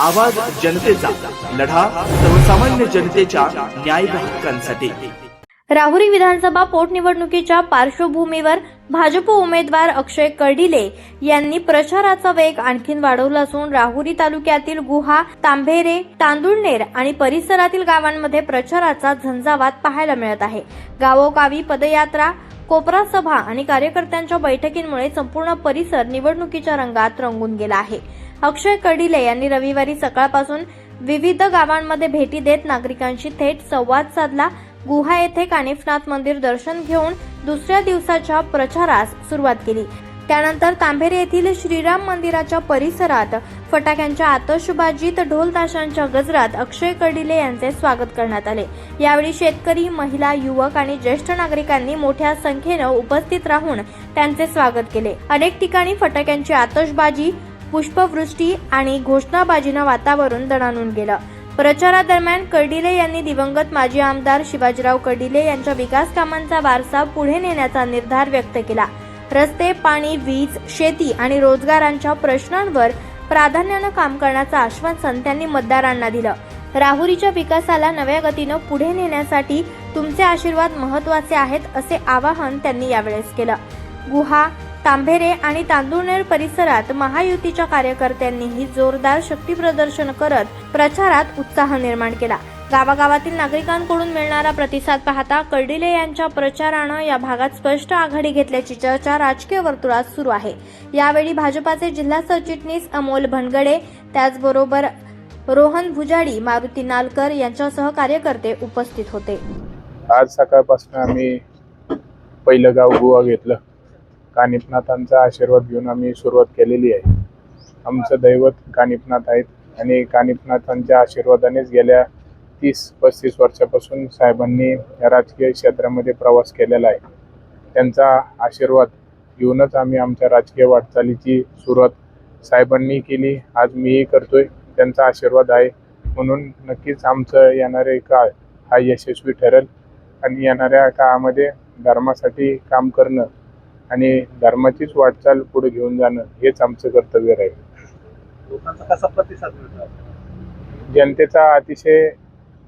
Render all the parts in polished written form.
आवाज जनतेचा, लढा सर्वसामान्य जनतेच्या न्याय व हक्कांसाठी। राहुरी विधानसभा पोटनिवडणुकीच्या पार्श्वभूमीवर भाजप उमेदवार अक्षय कर्डिले यांनी प्रचाराचा वेग आणखीन वाढवला असून राहुरी तालुक्यातील गुहा, तांभेरे, तांदुळनेर आणि परिसरातील गावांमध्ये प्रचाराचा झंझावात पाहायला मिळत आहे। गावोगावी पदयात्रा, कोपरा सभा आणि कार्यकर्त्यांच्या बैठकींमुळे संपूर्ण परिसर निवडणुकीच्या रंगात रंगून गेला आहे। अक्षय कर्डिले यांनी रविवारी सकाळपासून विविध गावांमध्ये भेटी देत नागरिकांशी थेट संवाद साधला। गुहा येथे कानिफनाथ मंदिर दर्शन घेऊन दुसऱ्या दिवसाच्या प्रचारास सुरुवात केली। त्यानंतर तांभेरे येथील श्रीराम मंदिराच्या परिसरात फटाक्यांच्या आतषबाजीत, ढोल ताशांच्या गजरात अक्षय कर्डिले यांचे स्वागत करण्यात आले। यावेळी शेतकरी, महिला, युवक आणि ज्येष्ठ नागरिकांनी मोठ्या संख्येने उपस्थित राहून त्यांचे स्वागत केले। अनेक ठिकाणी फटाक्यांची आतषबाजी, पुष्पवृष्टी आणि घोषणाबाजीनं वातावरण दणाणून गेलं। प्रचारादरम्यान कर्डिले यांनी दिवंगत माजी आमदार शिवाजीराव कर्डिले यांच्या विकास कामांचा वारसा पुढे नेण्याचा निर्धार व्यक्त केला। रस्ते, पाणी, वीज, शेती आणि रोजगारांच्या प्रश्नांवर प्राधान्यानं काम करण्याचं आश्वासन त्यांनी मतदारांना दिलं। राहुरीच्या विकासाला नव्या गतीनं पुढे नेण्यासाठी तुमचे आशीर्वाद महत्त्वाचे आहेत असे आवाहन त्यांनी यावेळेस केलं। गुहा, तांभेरे आणि तांदुळनेर परिसरात महायुतीच्या कार्यकर्त्यांनीही जोरदार शक्ती प्रदर्शन करत प्रचारात उत्साह निर्माण केला। गावागावातील नागरिकांकडून मिळणारा प्रतिसाद पाहता कर्डिले यांच्या प्रचारानं या भागात स्पष्ट आघाडी घेतल्याची चर्चा राजकीय वर्तुळात सुरू आहे। यावेळी भाजपाचे जिल्हा सरचिटणीस अमोल भनगडे, त्याचबरोबर रोहन भुजाडी, मारुती नालकर यांच्यासह कार्यकर्ते उपस्थित होते। आज सकाळपासून आम्ही पहिलं गाव गुहा घेतलं। कानिफनाथांचा आशीर्वाद घेऊन आम्ही सुरुवात केलेली आहे। आमचं दैवत कानिफनाथ आहेत आणि कानिफनाथांच्या आशीर्वादानेच गेल्या 30-35 वर्षापासून साहेबांनी राजकीय क्षेत्रामध्ये प्रवास केलेला आहे। त्यांचा आशीर्वाद घेऊनच आम्ही आमच्या राजकीय वाटचालीची सुरुवात साहेबांनी केली। आज मीही करतोय, त्यांचा आशीर्वाद आहे म्हणून नक्कीच आमचं येणारे काळ हा यशस्वी ठरेल आणि येणाऱ्या काळामध्ये धर्मासाठी काम करणं आणि धर्माचीच वाटचाल पुढे घेऊन जाणं हेच आमचं कर्तव्य राहील। लोकांचा कसा प्रतिसाद मिळतो? जनतेचा अतिशय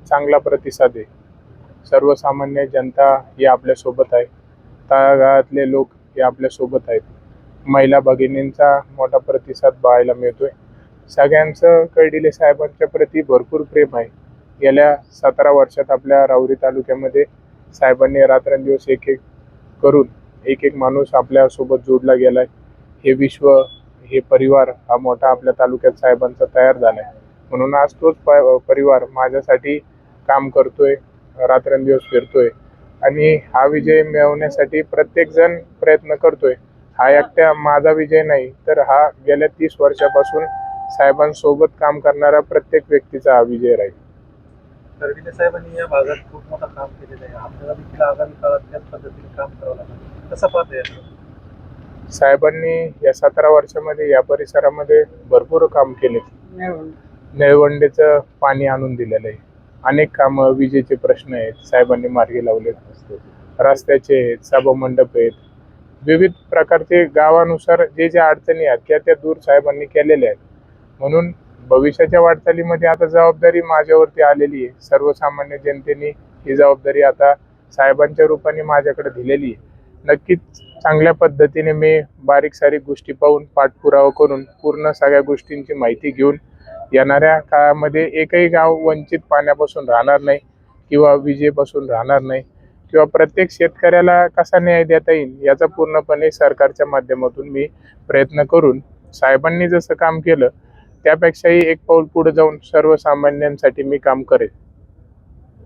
चांगला प्रतिसाद आहे। सर्वसामान्य जनता ही आपल्या सोबत आहे, तळागाळातले लोक हे आपल्या सोबत आहेत। महिला भगिनींचा मोठा प्रतिसाद पाहायला मिळतोय। सगळ्यांचं कर्डिले साहेबांच्या प्रति भरपूर प्रेम आहे। गेल्या 17 वर्षात आपल्या राहुरी तालुक्यामध्ये साहेबांनी रात्रंदिवस एक एक माणूस आपल्या सोबत जोडला गेलाय। हे विश्व, हे परिवार हा मोठा आपल्या तालुक्यात साहेबांचा तयार झालाय म्हणून आज तोच परिवार माझ्यासाठी काम करतोय, रात्रंदिवस फिरतोय आणि हा विजय मिळवण्यासाठी प्रत्येक जण प्रयत्न करतोय। हा एकट्या माझा विजय नाही, तर हा गेल्या 30 वर्षापासून साहेबांसोबत काम करणारा प्रत्येक व्यक्तीचा हा विजय राहील। कर्डिले साहेबांनी या भागात खूप मोठं काम केलेलं आहे। आपल्याला देखील आगामी काळात त्याच पद्धतीने काम करावं लागेल, कसं पाहताय? साहेबांनी या 17 वर्षामध्ये या परिसरामध्ये भरपूर काम केले। निळवंडेचं पाणी आणून दिलेलं आहे, अनेक कामं, विजेचे प्रश्न आहेत साहेबांनी मार्गी लावले, रस्त्याचे आहेत, सभामंडप आहेत, विविध प्रकारचे गावानुसार जे अडचणी आहेत त्या दूर साहेबांनी केलेल्या आहेत। म्हणून भविष्याच्या वाटचालीमध्ये आता जबाबदारी माझ्यावरती आलेली आहे। सर्वसामान्य जनतेने ही जबाबदारी आता साहेबांच्या रूपाने माझ्याकडे दिलेली आहे। नक्कीच चांगल्या पद्धतीने मी बारीक सारीक गोष्टी पाहून, पाठपुरावा करून, पूर्ण सगळ्या गोष्टींची माहिती घेऊन येणाऱ्या काळामध्ये एकही गाव वंचित पाण्यापासून राहणार नाही किंवा विजेपासून राहणार नाही किंवा प्रत्येक शेतकऱ्याला कसा न्याय देता येईल याचा पूर्णपणे सरकारच्या माध्यमातून मी प्रयत्न करून साहेबांनी जसं काम केलं त्यापेक्षाही एक पाऊल पुढे जाऊन सर्वसामान्यांसाठी मी काम करेन।